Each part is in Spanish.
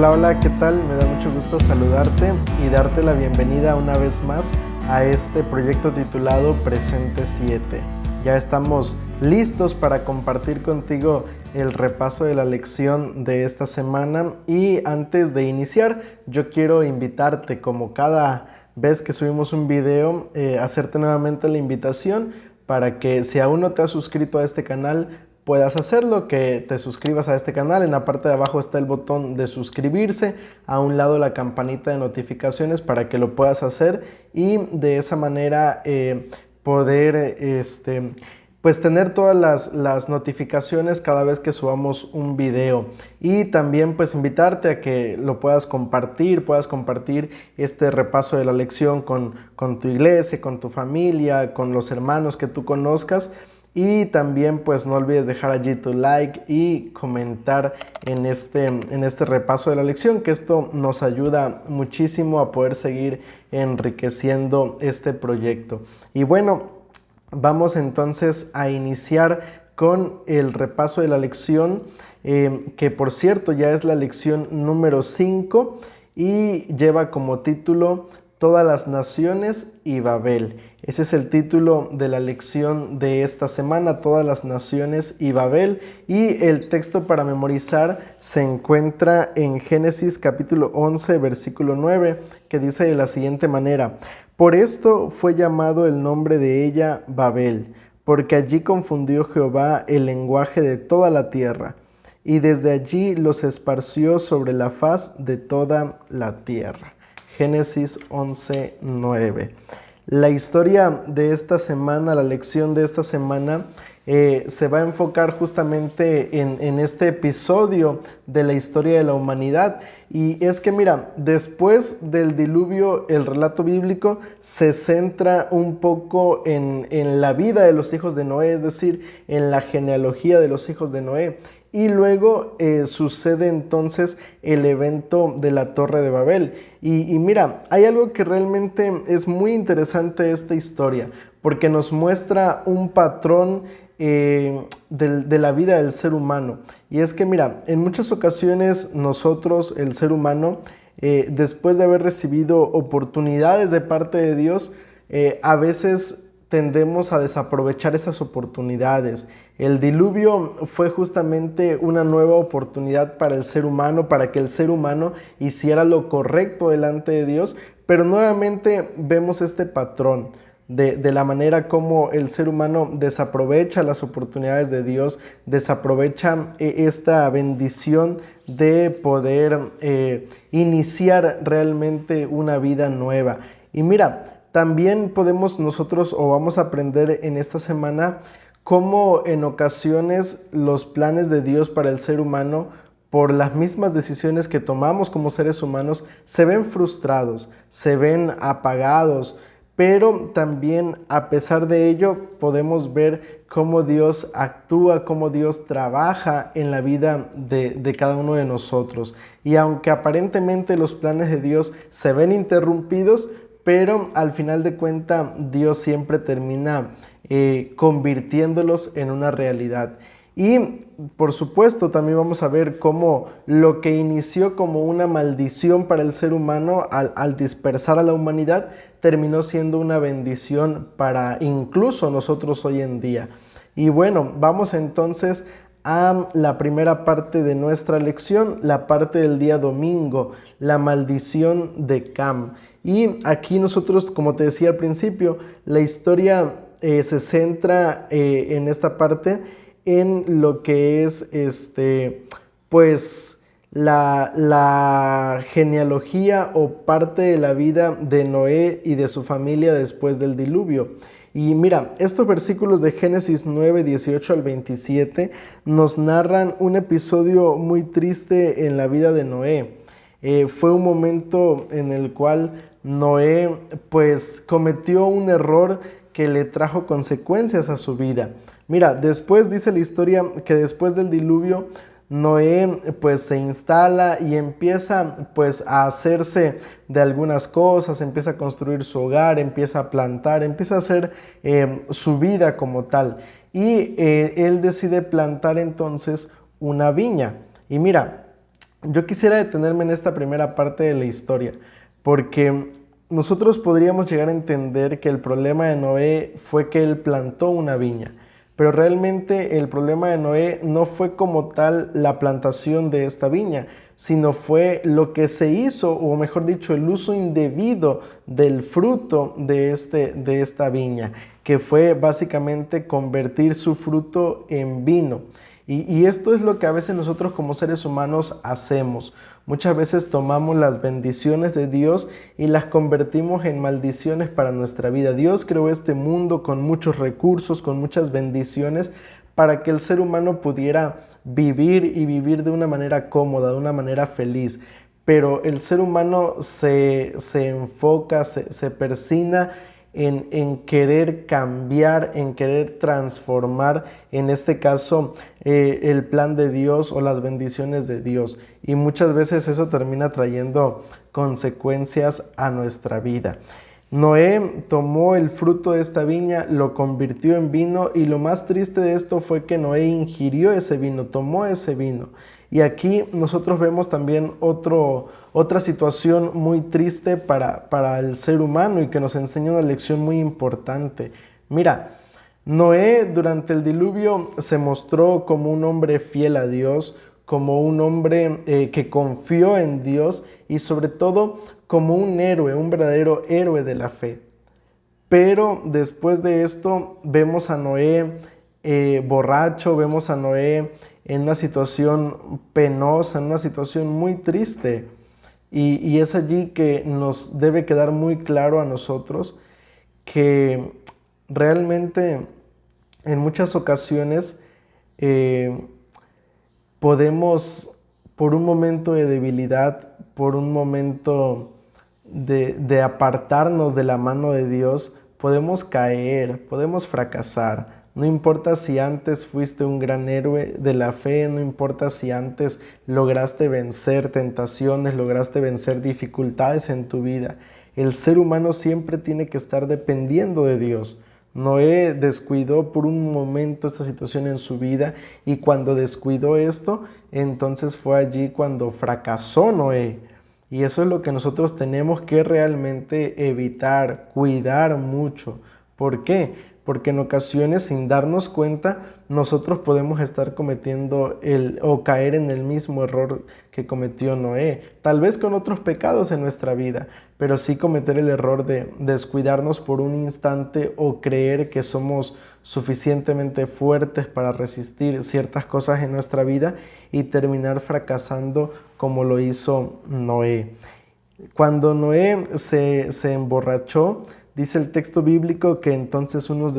Hola, hola, ¿qué tal? Me da mucho gusto saludarte y darte la bienvenida una vez más a este proyecto titulado Presente 7. Ya estamos listos para compartir contigo el repaso de la lección de esta semana y antes de iniciar yo quiero invitarte, como cada vez que subimos un video, hacerte nuevamente la invitación para que si aún no te has suscrito a este canal puedas hacerlo, que te suscribas a este canal. En la parte de abajo está el botón de suscribirse, a un lado la campanita de notificaciones para que lo puedas hacer y de esa manera poder pues tener todas las notificaciones cada vez que subamos un video, y también pues invitarte a que lo puedas compartir este repaso de la lección con tu iglesia, con tu familia, con los hermanos que tú conozcas. Y también pues no olvides dejar allí tu like y comentar en este repaso de la lección, que esto nos ayuda muchísimo a poder seguir enriqueciendo este proyecto. Y bueno, vamos entonces a iniciar con el repaso de la lección, que por cierto ya es la lección número 5 y lleva como título Todas las naciones y Babel. Ese es el título de la lección de esta semana, Todas las naciones y Babel. Y el texto para memorizar se encuentra en Génesis capítulo 11, versículo 9, que dice de la siguiente manera: Por esto fue llamado el nombre de ella Babel, porque allí confundió Jehová el lenguaje de toda la tierra, y desde allí los esparció sobre la faz de toda la tierra. Génesis 11, 9. La historia de esta semana, la lección de esta semana, se va a enfocar justamente en este episodio de la historia de la humanidad. Y es que mira, después del diluvio, el relato bíblico se centra un poco en la vida de los hijos de Noé, es decir, en la genealogía de los hijos de Noé. Y luego sucede entonces el evento de la Torre de Babel. Y mira, hay algo que realmente es muy interesante de esta historia, porque nos muestra un patrón de la vida del ser humano. Y es que mira, en muchas ocasiones nosotros, el ser humano, después de haber recibido oportunidades de parte de Dios, a veces tendemos a desaprovechar esas oportunidades. El diluvio fue justamente una nueva oportunidad para el ser humano, para que el ser humano hiciera lo correcto delante de Dios, pero nuevamente vemos este patrón de la manera como el ser humano desaprovecha las oportunidades de Dios, desaprovecha esta bendición de poder iniciar realmente una vida nueva. Y mira, también podemos nosotros, o vamos a aprender en esta semana, cómo en ocasiones los planes de Dios para el ser humano, por las mismas decisiones que tomamos como seres humanos, se ven frustrados, se ven apagados, pero también a pesar de ello podemos ver cómo Dios actúa, cómo Dios trabaja en la vida de cada uno de nosotros. Y aunque aparentemente los planes de Dios se ven interrumpidos, pero al final de cuentas Dios siempre termina convirtiéndolos en una realidad. Y por supuesto también vamos a ver cómo lo que inició como una maldición para el ser humano al dispersar a la humanidad terminó siendo una bendición para incluso nosotros hoy en día. Y bueno, vamos entonces a la primera parte de nuestra lección, la parte del día domingo, la maldición de Cam. Y aquí nosotros, como te decía al principio, la historia se centra en esta parte en lo que es pues la genealogía o parte de la vida de Noé y de su familia después del diluvio. Y mira, estos versículos de Génesis 9, 18 al 27 nos narran un episodio muy triste en la vida de Noé. Fue un momento en el cual Noé pues cometió un error que le trajo consecuencias a su vida. Mira, después dice la historia que después del diluvio Noé pues se instala y empieza pues a hacerse de algunas cosas, empieza a construir su hogar, empieza a plantar, empieza a hacer su vida como tal. Y él decide plantar entonces una viña. Y mira, yo quisiera detenerme en esta primera parte de la historia, porque nosotros podríamos llegar a entender que el problema de Noé fue que él plantó una viña, pero realmente el problema de Noé no fue como tal la plantación de esta viña, sino fue lo que se hizo, o mejor dicho, el uso indebido del fruto de esta viña, que fue básicamente convertir su fruto en vino. Y esto es lo que a veces nosotros como seres humanos hacemos. Muchas veces tomamos las bendiciones de Dios y las convertimos en maldiciones para nuestra vida. Dios creó este mundo con muchos recursos, con muchas bendiciones, para que el ser humano pudiera vivir y vivir de una manera cómoda, de una manera feliz. Pero el ser humano se enfoca, se persina en querer cambiar, en querer transformar, en este caso, el plan de Dios o las bendiciones de Dios. Y muchas veces eso termina trayendo consecuencias a nuestra vida. Noé tomó el fruto de esta viña, lo convirtió en vino, y lo más triste de esto fue que Noé ingirió ese vino, tomó ese vino. Y aquí nosotros vemos también otra situación muy triste para el ser humano y que nos enseña una lección muy importante. Mira, Noé durante el diluvio se mostró como un hombre fiel a Dios, como un hombre que confió en Dios y sobre todo como un héroe, un verdadero héroe de la fe. Pero después de esto vemos a Noé borracho, vemos a Noé en una situación penosa, en una situación muy triste. Y es allí que nos debe quedar muy claro a nosotros que realmente en muchas ocasiones podemos, por un momento de debilidad, por un momento de apartarnos de la mano de Dios, podemos caer, podemos fracasar. No importa si antes fuiste un gran héroe de la fe, no importa si antes lograste vencer tentaciones, lograste vencer dificultades en tu vida. El ser humano siempre tiene que estar dependiendo de Dios. Noé descuidó por un momento esta situación en su vida, y cuando descuidó esto, entonces fue allí cuando fracasó Noé. Y eso es lo que nosotros tenemos que realmente evitar, cuidar mucho. ¿Por qué? Porque en ocasiones, sin darnos cuenta, nosotros podemos estar cometiendo o caer en el mismo error que cometió Noé. Tal vez con otros pecados en nuestra vida, pero sí cometer el error de descuidarnos por un instante o creer que somos suficientemente fuertes para resistir ciertas cosas en nuestra vida y terminar fracasando como lo hizo Noé. Cuando Noé se emborrachó, dice el texto bíblico que entonces uno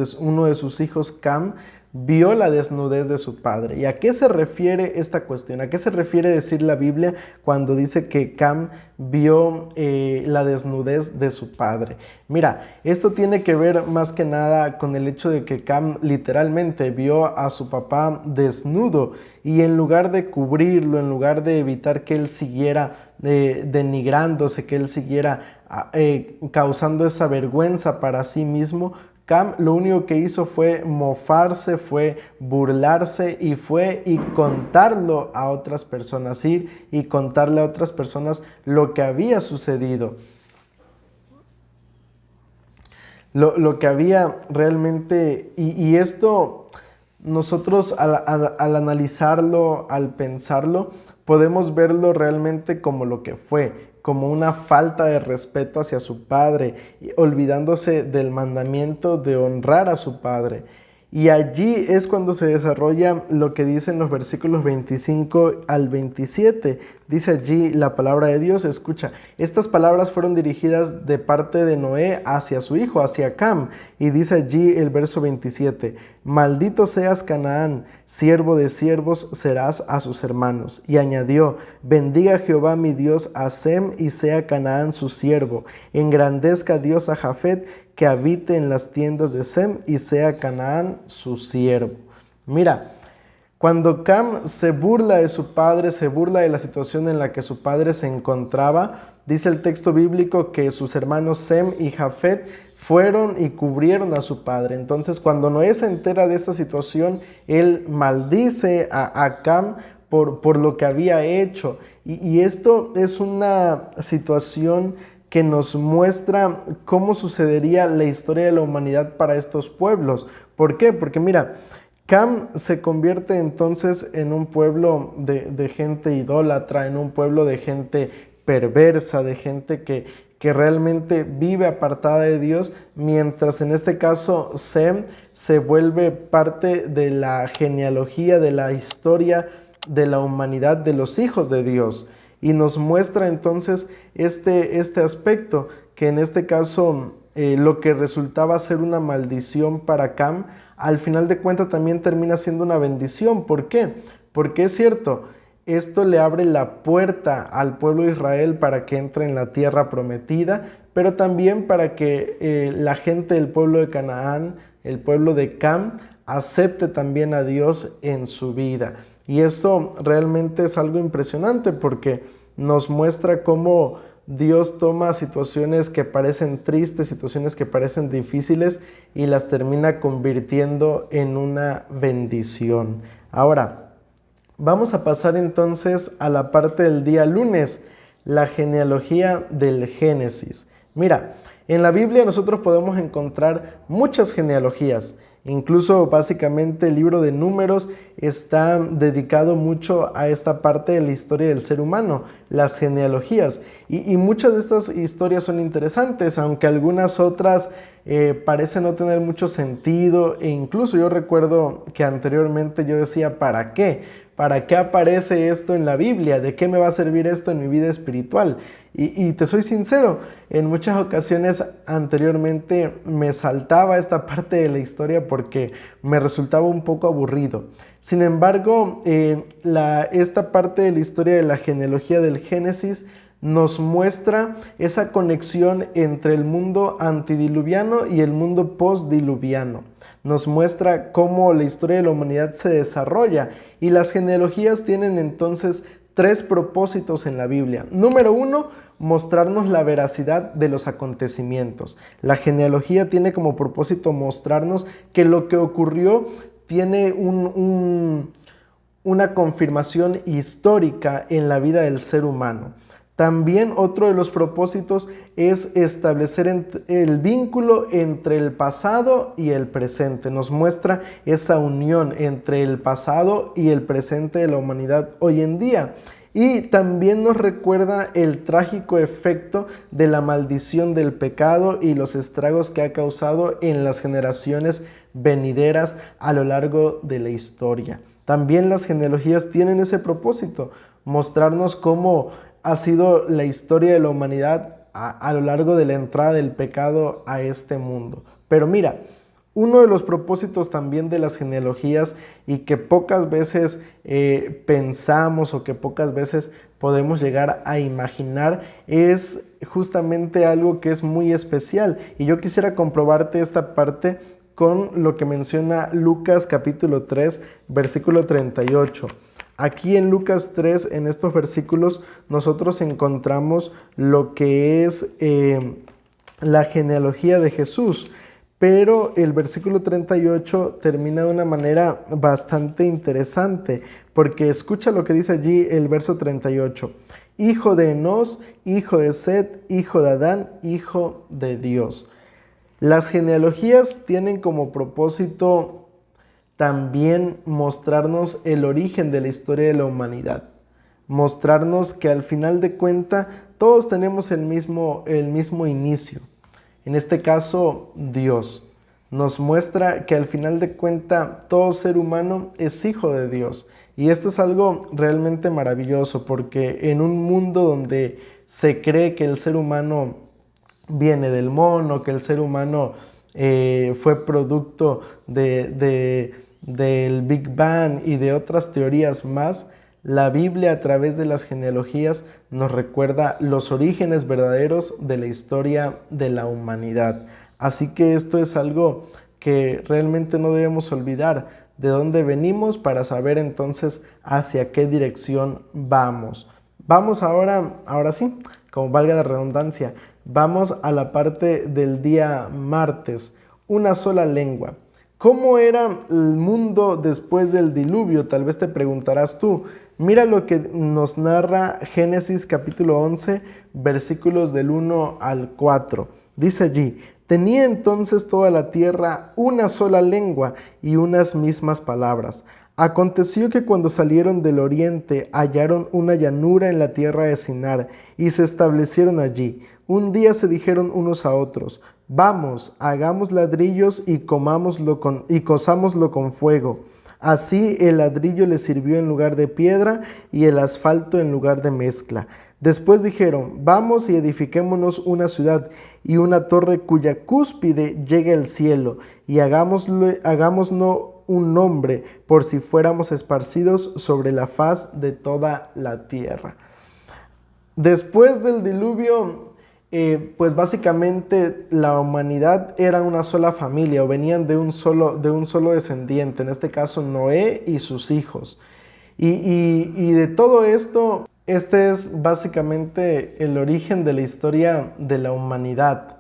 de sus hijos, Cam, vio la desnudez de su padre. ¿Y a qué se refiere esta cuestión? ¿A qué se refiere decir la Biblia cuando dice que Cam vio la desnudez de su padre? Mira, esto tiene que ver más que nada con el hecho de que Cam literalmente vio a su papá desnudo, y en lugar de cubrirlo, en lugar de evitar que él siguiera denigrándose, que él siguiera causando esa vergüenza para sí mismo, Cam lo único que hizo fue mofarse, fue burlarse y contarlo a otras personas, ir y contarle a otras personas lo que había sucedido. Lo que había realmente, y esto nosotros al analizarlo, al pensarlo, podemos verlo realmente como lo que fue, como una falta de respeto hacia su padre, olvidándose del mandamiento de honrar a su padre. Y allí es cuando se desarrolla lo que dicen los versículos 25 al 27. Dice allí la palabra de Dios, escucha, estas palabras fueron dirigidas de parte de Noé hacia su hijo, hacia Cam. Y dice allí el verso 27, maldito seas Canaán, siervo de siervos serás a sus hermanos. Y añadió, bendiga Jehová mi Dios a Sem y sea Canaán su siervo. Engrandezca Dios a Jafet, que habite en las tiendas de Sem y sea Canaán su siervo. Mira, cuando Cam se burla de su padre, se burla de la situación en la que su padre se encontraba, dice el texto bíblico que sus hermanos Sem y Jafet fueron y cubrieron a su padre. Entonces, cuando Noé se entera de esta situación, él maldice a Cam por lo que había hecho. Y esto es una situación que nos muestra cómo sucedería la historia de la humanidad para estos pueblos. ¿Por qué? Porque mira, Cam se convierte entonces en un pueblo de gente idólatra, en un pueblo de gente perversa, de gente que realmente vive apartada de Dios, mientras en este caso Sem se vuelve parte de la genealogía, de la historia de la humanidad, de los hijos de Dios. Y nos muestra entonces este aspecto, que en este caso lo que resultaba ser una maldición para Cam, al final de cuentas también termina siendo una bendición. ¿Por qué? Porque es cierto, esto le abre la puerta al pueblo de Israel para que entre en la tierra prometida, pero también para que la gente del pueblo de Canaán, el pueblo de Cam, acepte también a Dios en su vida. Y esto realmente es algo impresionante porque nos muestra cómo Dios toma situaciones que parecen tristes, situaciones que parecen difíciles y las termina convirtiendo en una bendición. Ahora, vamos a pasar entonces a la parte del día lunes, la genealogía del Génesis. Mira, en la Biblia nosotros podemos encontrar muchas genealogías. Incluso básicamente el libro de Números está dedicado mucho a esta parte de la historia del ser humano, las genealogías. Y muchas de estas historias son interesantes, aunque algunas otras parecen no tener mucho sentido. E incluso yo recuerdo que anteriormente yo decía, ¿para qué? ¿Para qué aparece esto en la Biblia? ¿De qué me va a servir esto en mi vida espiritual? Y te soy sincero, en muchas ocasiones anteriormente me saltaba esta parte de la historia porque me resultaba un poco aburrido. Sin embargo, esta parte de la historia de la genealogía del Génesis nos muestra esa conexión entre el mundo antidiluviano y el mundo postdiluviano. Nos muestra cómo la historia de la humanidad se desarrolla y las genealogías tienen entonces 3 propósitos en la Biblia. Número 1, mostrarnos la veracidad de los acontecimientos. La genealogía tiene como propósito mostrarnos que lo que ocurrió tiene una confirmación histórica en la vida del ser humano. También otro de los propósitos es establecer el vínculo entre el pasado y el presente. Nos muestra esa unión entre el pasado y el presente de la humanidad hoy en día. Y también nos recuerda el trágico efecto de la maldición del pecado y los estragos que ha causado en las generaciones venideras a lo largo de la historia. También las genealogías tienen ese propósito, mostrarnos cómo ha sido la historia de la humanidad a lo largo de la entrada del pecado a este mundo. Pero mira, uno de los propósitos también de las genealogías y que pocas veces pensamos o que pocas veces podemos llegar a imaginar es justamente algo que es muy especial. Y yo quisiera comprobarte esta parte con lo que menciona Lucas capítulo 3, versículo 38. Aquí en Lucas 3, en estos versículos, nosotros encontramos lo que es la genealogía de Jesús. Pero el versículo 38 termina de una manera bastante interesante, porque escucha lo que dice allí el verso 38. Hijo de Enos, hijo de Set, hijo de Adán, hijo de Dios. Las genealogías tienen como propósito también mostrarnos el origen de la historia de la humanidad. Mostrarnos que al final de cuentas todos tenemos el mismo inicio. En este caso, Dios nos muestra que al final de cuentas todo ser humano es hijo de Dios. Y esto es algo realmente maravilloso porque en un mundo donde se cree que el ser humano viene del mono, que el ser humano fue producto del Big Bang y de otras teorías más, la Biblia a través de las genealogías nos recuerda los orígenes verdaderos de la historia de la humanidad. Así que esto es algo que realmente no debemos olvidar, de dónde venimos para saber entonces hacia qué dirección vamos. Vamos ahora sí, como valga la redundancia, vamos a la parte del día martes, una sola lengua. ¿Cómo era el mundo después del diluvio? Tal vez te preguntarás tú. Mira lo que nos narra Génesis capítulo 11, versículos del 1 al 4. Dice allí: tenía entonces toda la tierra una sola lengua y unas mismas palabras. Aconteció que cuando salieron del oriente hallaron una llanura en la tierra de Sinar y se establecieron allí. Un día se dijeron unos a otros: vamos, hagamos ladrillos y cozámoslo con fuego. Así el ladrillo les sirvió en lugar de piedra y el asfalto en lugar de mezcla. Después dijeron: vamos y edifiquémonos una ciudad y una torre cuya cúspide llegue al cielo, y hagámoslo un nombre, por si fuéramos esparcidos sobre la faz de toda la tierra. Después del diluvio, pues básicamente la humanidad era una sola familia, o venían de un solo descendiente, en este caso Noé y sus hijos. Y de todo esto, este es básicamente el origen de la historia de la humanidad.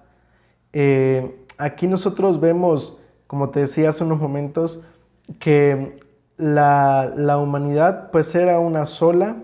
Aquí nosotros vemos, como te decía hace unos momentos, que la humanidad pues era una sola,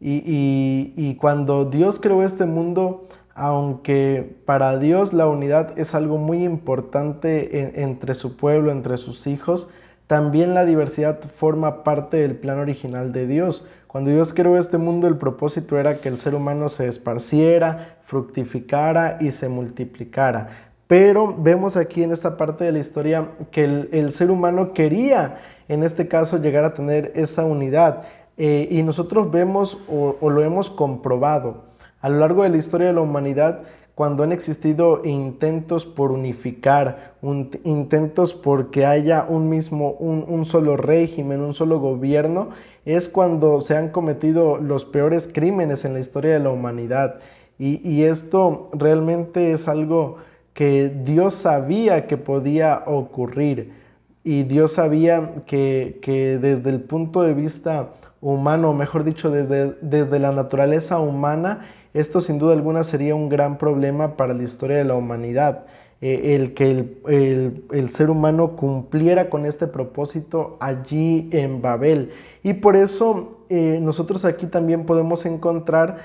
y cuando Dios creó este mundo, aunque para Dios la unidad es algo muy importante entre su pueblo, entre sus hijos, también la diversidad forma parte del plan original de Dios. Cuando Dios creó este mundo, el propósito era que el ser humano se esparciera, fructificara y se multiplicara. Pero vemos aquí en esta parte de la historia que el ser humano quería, en este caso, llegar a tener esa unidad. Y nosotros vemos o lo hemos comprobado a lo largo de la historia de la humanidad, cuando han existido intentos por unificar, intentos por que haya un solo régimen, un solo gobierno, es cuando se han cometido los peores crímenes en la historia de la humanidad. Y esto realmente es algo que Dios sabía que podía ocurrir, y Dios sabía que desde el punto de vista humano, o mejor dicho, desde la naturaleza humana, esto sin duda alguna sería un gran problema para la historia de la humanidad. El que el ser humano cumpliera con este propósito allí en Babel. Y por eso nosotros aquí también podemos encontrar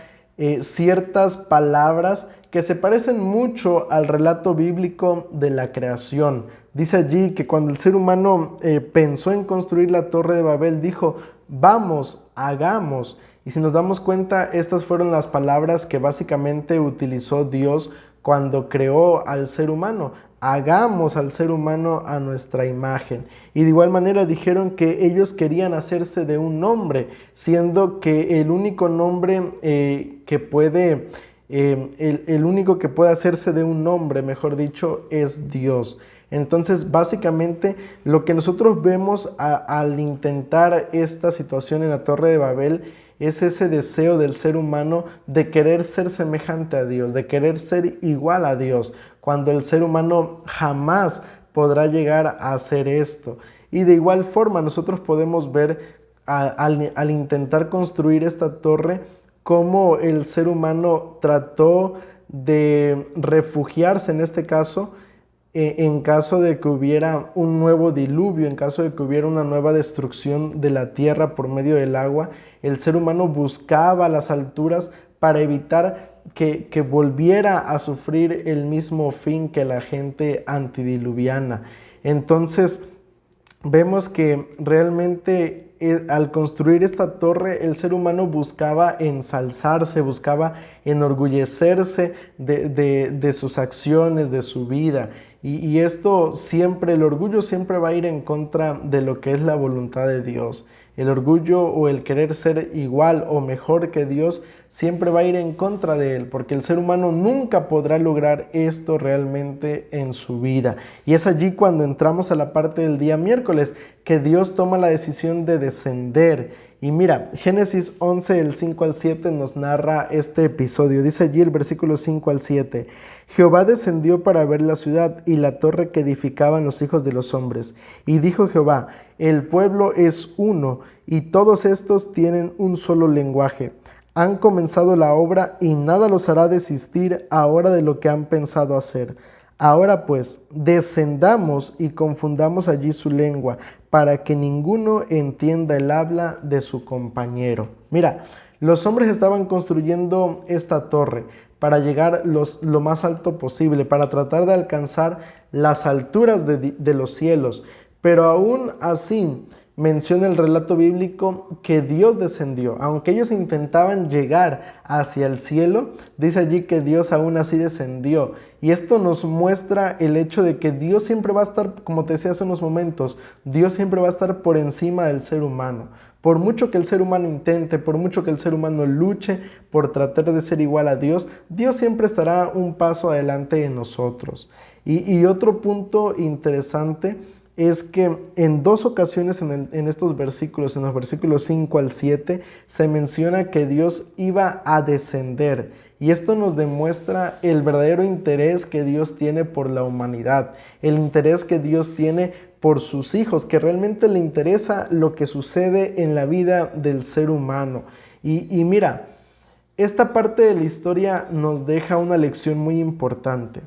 ciertas palabras que se parecen mucho al relato bíblico de la creación. Dice allí que cuando el ser humano pensó en construir la Torre de Babel, dijo: vamos, hagamos. Y si nos damos cuenta, estas fueron las palabras que básicamente utilizó Dios cuando creó al ser humano. Hagamos al ser humano a nuestra imagen. Y de igual manera dijeron que ellos querían hacerse de un nombre, siendo que el único nombre que puede hacerse de un nombre, mejor dicho, es Dios. Entonces, básicamente, lo que nosotros vemos al intentar esta situación en la Torre de Babel es ese deseo del ser humano de querer ser semejante a Dios, de querer ser igual a Dios, cuando el ser humano jamás podrá llegar a hacer esto. Y de igual forma nosotros podemos ver al intentar construir esta torre, cómo el ser humano trató de refugiarse, en este caso, en caso de que hubiera un nuevo diluvio, en caso de que hubiera una nueva destrucción de la tierra por medio del agua. El ser humano buscaba las alturas para evitar que volviera a sufrir el mismo fin que la gente antidiluviana. Entonces, vemos que realmente al construir esta torre, el ser humano buscaba ensalzarse, buscaba enorgullecerse de sus acciones, de su vida. Y esto siempre, el orgullo siempre va a ir en contra de lo que es la voluntad de Dios. El orgullo o el querer ser igual o mejor que Dios siempre va a ir en contra de Él, porque el ser humano nunca podrá lograr esto realmente en su vida. Y es allí cuando entramos a la parte del día miércoles, que Dios toma la decisión de descender. Y mira, Génesis 11, del 5 al 7 nos narra este episodio. Dice allí el versículo 5 al 7. Jehová descendió para ver la ciudad y la torre que edificaban los hijos de los hombres. Y dijo Jehová: el pueblo es uno, y todos estos tienen un solo lenguaje. Han comenzado la obra, y nada los hará desistir ahora de lo que han pensado hacer. Ahora pues, descendamos y confundamos allí su lengua, para que ninguno entienda el habla de su compañero. Mira, los hombres estaban construyendo esta torre para llegar lo más alto posible, para tratar de alcanzar las alturas de los cielos. Pero aún así, menciona el relato bíblico que Dios descendió. Aunque ellos intentaban llegar hacia el cielo, dice allí que Dios aún así descendió. Y esto nos muestra el hecho de que Dios siempre va a estar, como te decía hace unos momentos, Dios siempre va a estar por encima del ser humano. Por mucho que el ser humano intente, por mucho que el ser humano luche por tratar de ser igual a Dios, Dios siempre estará un paso adelante de nosotros. Y otro punto interesante es que en dos ocasiones en estos versículos, en los versículos 5 al 7, se menciona que Dios iba a descender. Y esto nos demuestra el verdadero interés que Dios tiene por la humanidad, el interés que Dios tiene por sus hijos, que realmente le interesa lo que sucede en la vida del ser humano. Y mira, esta parte de la historia nos deja una lección muy importante.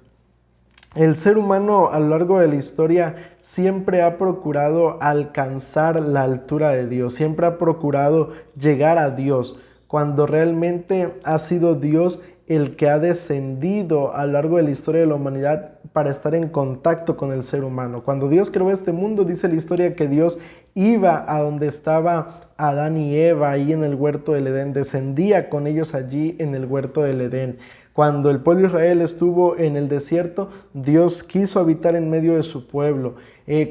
El ser humano a lo largo de la historia siempre ha procurado alcanzar la altura de Dios, siempre ha procurado llegar a Dios, cuando realmente ha sido Dios el que ha descendido a lo largo de la historia de la humanidad para estar en contacto con el ser humano. Cuando Dios creó este mundo, dice la historia que Dios iba a donde estaba Adán y Eva, ahí en el huerto del Edén, descendía con ellos allí en el huerto del Edén. Cuando el pueblo de Israel estuvo en el desierto, Dios quiso habitar en medio de su pueblo.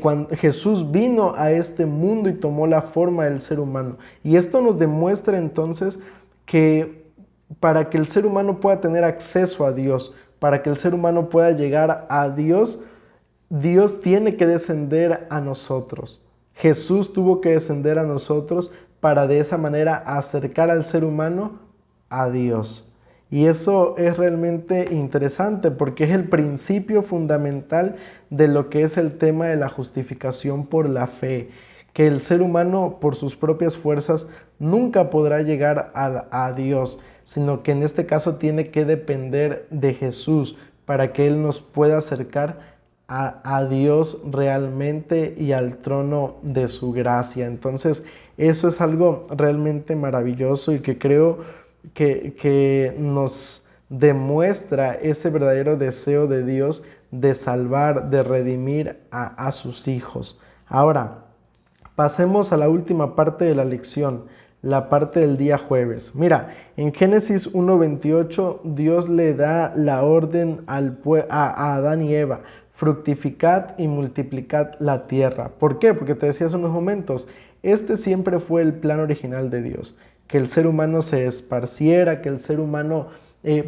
Cuando Jesús vino a este mundo y tomó la forma del ser humano. Y esto nos demuestra entonces que para que el ser humano pueda tener acceso a Dios, para que el ser humano pueda llegar a Dios, Dios tiene que descender a nosotros. Jesús tuvo que descender a nosotros para de esa manera acercar al ser humano a Dios. Y eso es realmente interesante porque es el principio fundamental de lo que es el tema de la justificación por la fe, que el ser humano por sus propias fuerzas nunca podrá llegar a Dios, sino que en este caso tiene que depender de Jesús para que Él nos pueda acercar a Dios realmente y al trono de su gracia. Entonces, eso es algo realmente maravilloso y que creo que nos demuestra ese verdadero deseo de Dios de salvar, de redimir a sus hijos. Ahora, pasemos a la última parte de la lección, la parte del día jueves. Mira, en Génesis 1:28 Dios le da la orden a Adán y Eva: fructificad y multiplicad la tierra. ¿Por qué? Porque te decía hace unos momentos, este siempre fue el plan original de Dios, que el ser humano se esparciera, que el ser humano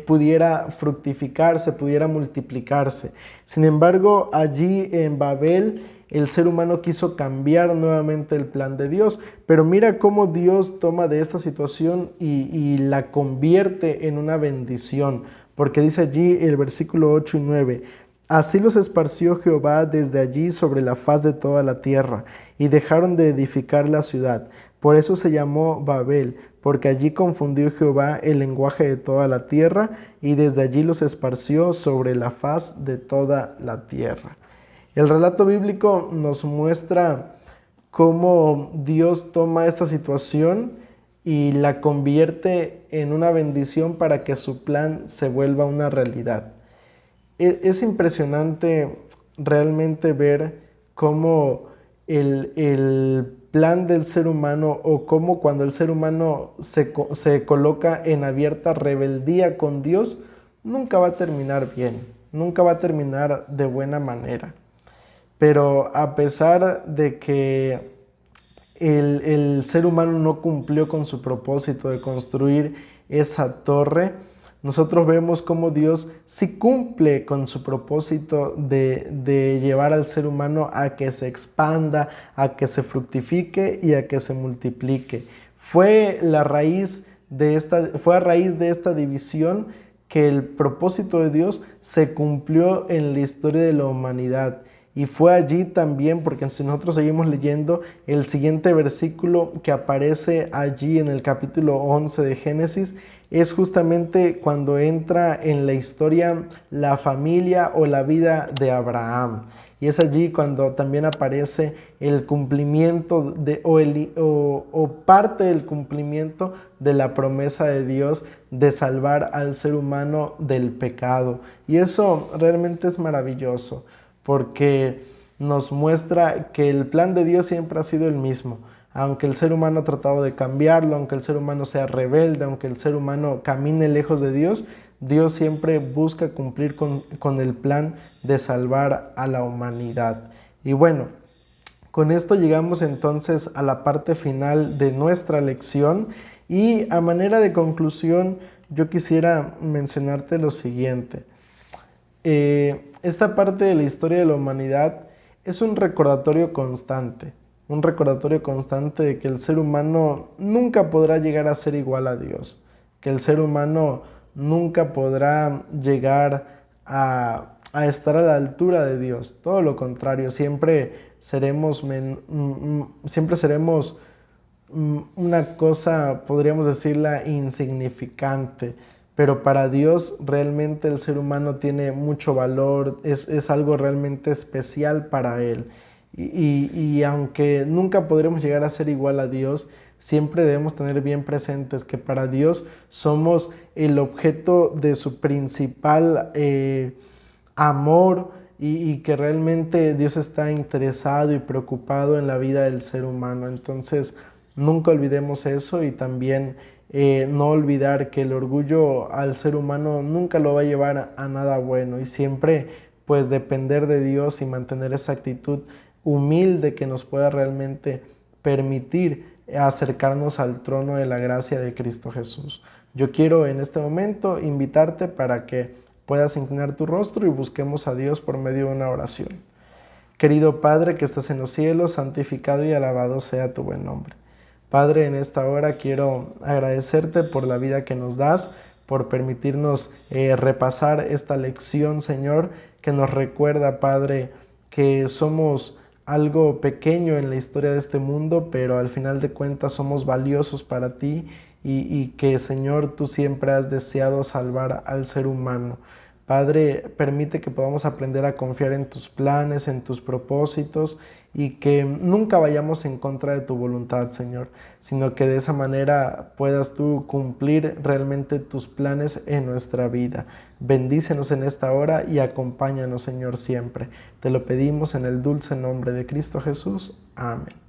pudiera fructificarse, pudiera multiplicarse. Sin embargo, allí en Babel, el ser humano quiso cambiar nuevamente el plan de Dios, pero mira cómo Dios toma de esta situación y la convierte en una bendición, porque dice allí el versículo 8 y 9, así los esparció Jehová desde allí sobre la faz de toda la tierra, y dejaron de edificar la ciudad. Por eso se llamó Babel, porque allí confundió Jehová el lenguaje de toda la tierra, y desde allí los esparció sobre la faz de toda la tierra. El relato bíblico nos muestra cómo Dios toma esta situación y la convierte en una bendición para que su plan se vuelva una realidad. Es impresionante realmente ver cómo el plan del ser humano, o cómo cuando el ser humano se coloca en abierta rebeldía con Dios, nunca va a terminar bien, nunca va a terminar de buena manera. Pero a pesar de que el ser humano no cumplió con su propósito de construir esa torre, nosotros vemos cómo Dios sí cumple con su propósito de llevar al ser humano a que se expanda, a que se fructifique y a que se multiplique. Fue a raíz de esta división que el propósito de Dios se cumplió en la historia de la humanidad. Y fue allí también, porque si nosotros seguimos leyendo el siguiente versículo que aparece allí en el capítulo 11 de Génesis, es justamente cuando entra en la historia la familia o la vida de Abraham. Y es allí cuando también aparece el cumplimiento o parte del cumplimiento de la promesa de Dios de salvar al ser humano del pecado. Y eso realmente es maravilloso, porque nos muestra que el plan de Dios siempre ha sido el mismo. Aunque el ser humano ha tratado de cambiarlo, aunque el ser humano sea rebelde, aunque el ser humano camine lejos de Dios, Dios siempre busca cumplir con el plan de salvar a la humanidad. Y bueno, con esto llegamos entonces a la parte final de nuestra lección y a manera de conclusión yo quisiera mencionarte lo siguiente. Esta parte de la historia de la humanidad es un recordatorio constante de que el ser humano nunca podrá llegar a ser igual a Dios, que el ser humano nunca podrá llegar a estar a la altura de Dios. Todo lo contrario, siempre seremos una cosa, podríamos decirla, insignificante. Pero para Dios realmente el ser humano tiene mucho valor, es algo realmente especial para Él. Y aunque nunca podremos llegar a ser igual a Dios, siempre debemos tener bien presentes que para Dios somos el objeto de su principal amor y que realmente Dios está interesado y preocupado en la vida del ser humano. Entonces, nunca olvidemos eso y también no olvidar que el orgullo al ser humano nunca lo va a llevar a nada bueno y siempre pues depender de Dios y mantener esa actitud humilde que nos pueda realmente permitir acercarnos al trono de la gracia de Cristo Jesús. Yo quiero en este momento invitarte para que puedas inclinar tu rostro y busquemos a Dios por medio de una oración. Querido Padre que estás en los cielos, santificado y alabado sea tu buen nombre. Padre, en esta hora quiero agradecerte por la vida que nos das, por permitirnos repasar esta lección, Señor, que nos recuerda, Padre, que somos algo pequeño en la historia de este mundo, pero al final de cuentas somos valiosos para ti y que, Señor, tú siempre has deseado salvar al ser humano. Padre, permite que podamos aprender a confiar en tus planes, en tus propósitos y que nunca vayamos en contra de tu voluntad, Señor, sino que de esa manera puedas tú cumplir realmente tus planes en nuestra vida. Bendícenos en esta hora y acompáñanos, Señor, siempre. Te lo pedimos en el dulce nombre de Cristo Jesús. Amén.